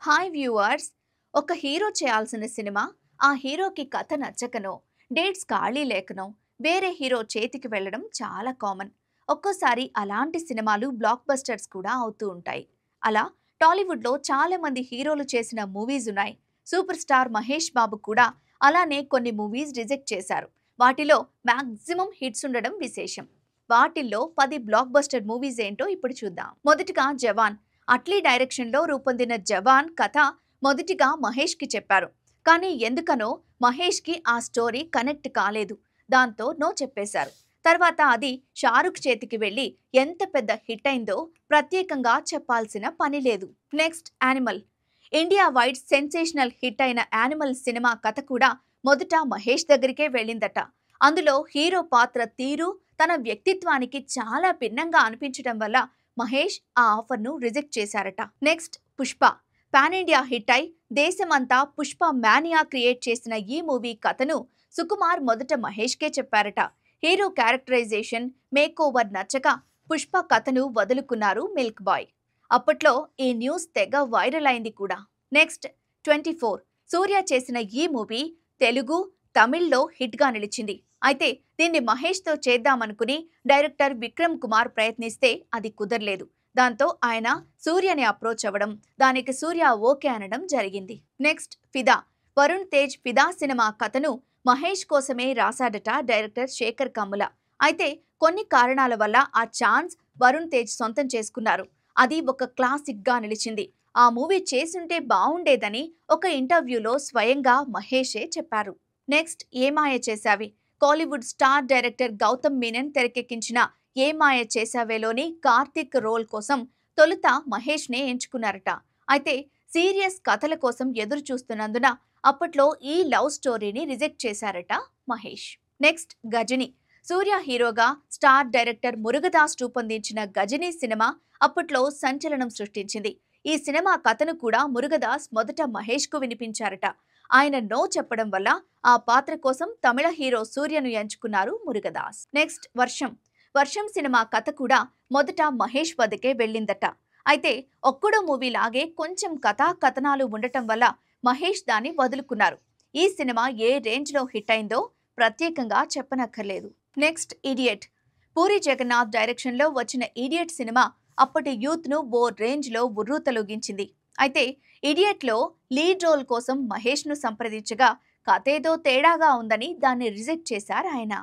Hi viewers. ఒక hero చేయాల్సిన cinema ఆ హీరోకి కథ నచ్చకనో, డేట్స్ ఖాళీ లేకనో వేరే హీరో చేతికి వెళ్ళడం చాలా కామన్. ఒక్కోసారి అలాంటి సినిమాలు బ్లాక్ బస్టర్స్ కూడా అవుతూ ఉంటాయి. అలా టాలీవుడ్లో చాలా మంది హీరోలు చేసిన మూవీస్ ఉన్నాయి. సూపర్ స్టార్ మహేష్ బాబు కూడా అలానే కొన్ని మూవీస్ రిజెక్ట్ చేశారు. వాటిలో మాక్సిమం హిట్స్ ఉండడం విశేషం. వాటిల్లో 10 బ్లాక్ బస్టర్ మూవీస్ ఏంటో ఇప్పుడు చూద్దాం. మొదటిగా జవాన్. అట్లీ డైరెక్షన్లో రూపొందిన జవాన్ కథ మొదటిగా మహేష్కి చెప్పారు. కానీ ఎందుకనో మహేష్కి ఆ స్టోరీ కనెక్ట్ కాలేదు. దాంతో నో చెప్పేశారు. తర్వాత అది షారుఖ్ చేతికి వెళ్ళి ఎంత పెద్ద హిట్ అయిందో ప్రత్యేకంగా చెప్పాల్సిన పని లేదు. Next animal. India wide sensational hit అయిన యానిమల్ సినిమా కథ కూడా మొదట మహేష్ దగ్గరికే వెళ్ళిందట. అందులో హీరో పాత్ర తీరు తన వ్యక్తిత్వానికి చాలా భిన్నంగా అనిపించడం వల్ల మహేష్ ఆ ఆఫర్ను రిజెక్ట్ చేశారట. Next Pushpa. Pan India hit అయి దేశమంతా పుష్ప మానియా క్రియేట్ చేసిన ఈ మూవీ కథను సుకుమార్ మొదట మహేష్కే చెప్పారట. హీరో క్యారెక్టరైజేషన్, మేక్ ఓవర్ నచ్చక పుష్ప కథను వదులుకున్నారు మిల్క్ బాయ్. అప్పట్లో ఈ న్యూస్ తెగ వైరల్ అయింది కూడా. నెక్స్ట్ 24. సూర్య చేసిన ఈ మూవీ తెలుగు, తమిళ్లో హిట్గా నిలిచింది. అయితే దీన్ని మహేష్తో చేద్దామనుకుని డైరెక్టర్ విక్రమ్ కుమార్ ప్రయత్నిస్తే అది కుదరలేదు. దాంతో ఆయన సూర్యని అప్రోచ్ అవ్వడం, దానికి సూర్య ఓకే అనడం జరిగింది. నెక్స్ట్ ఫిదా. వరుణ్ తేజ్ ఫిదా సినిమా కథను మహేష్ కోసమే రాశాడట డైరెక్టర్ శేఖర్ కమ్ముల. అయితే కొన్ని కారణాల వల్ల ఆ ఛాన్స్ వరుణ్ తేజ్ సొంతం చేసుకున్నారు. అది ఒక క్లాసిక్ గా నిలిచింది. ఆ మూవీ చేసుంటే బావుండేదని ఒక ఇంటర్వ్యూలో స్వయంగా మహేషే చెప్పారు. Next Ye Maaya Chesave. Kollywood star director Gautham Menon తెరకెక్కించిన ఏమాయ చేశావేలోని కార్తిక్ రోల్ కోసం తొలుత మహేష్నే ఎంచుకున్నారట. అయితే సీరియస్ కథల కోసం ఎదురు చూస్తున్నందున అప్పట్లో ఈ లవ్ స్టోరీని రిజెక్ట్ చేశారట మహేష్. నెక్స్ట్ గజని. సూర్య హీరోగా స్టార్ డైరెక్టర్ మురుగదాస్ రూపొందించిన గజని సినిమా అప్పట్లో సంచలనం సృష్టించింది. ఈ సినిమా కథను కూడా మురుగదాస్ మొదట మహేష్కు వినిపించారట. ఆయన నో చెప్పడం వల్ల ఆ పాత్ర కోసం తమిళ హీరో సూర్యను ఎంచుకున్నారు మురుగదాస్. నెక్స్ట్ వర్షం. వర్షం సినిమా కథ కూడా మొదట మహేష్ వద్దకే వెళ్ళిందట. అయితే ఒక్కడో మూవీ లాగే కొంచెం కథా కథనాలు ఉండటం వల్ల మహేష్ దాన్ని వదులుకున్నారు. ఈ సినిమా ఏ రేంజ్లో హిట్ అయిందో ప్రత్యేకంగా చెప్పనక్కర్లేదు. Next idiot. పూరి జగన్నాథ్ డైరెక్షన్లో వచ్చిన ఇడియట్ సినిమా అప్పటి యూత్ను ఓ రేంజ్లో ఉర్రూతలూగించింది. అయితే ఇడియట్లో లీడ్ రోల్ కోసం మహేష్ను సంప్రదించగా కథేదో తేడాగా ఉందని దాన్ని రిజెక్ట్ చేశారు ఆయన.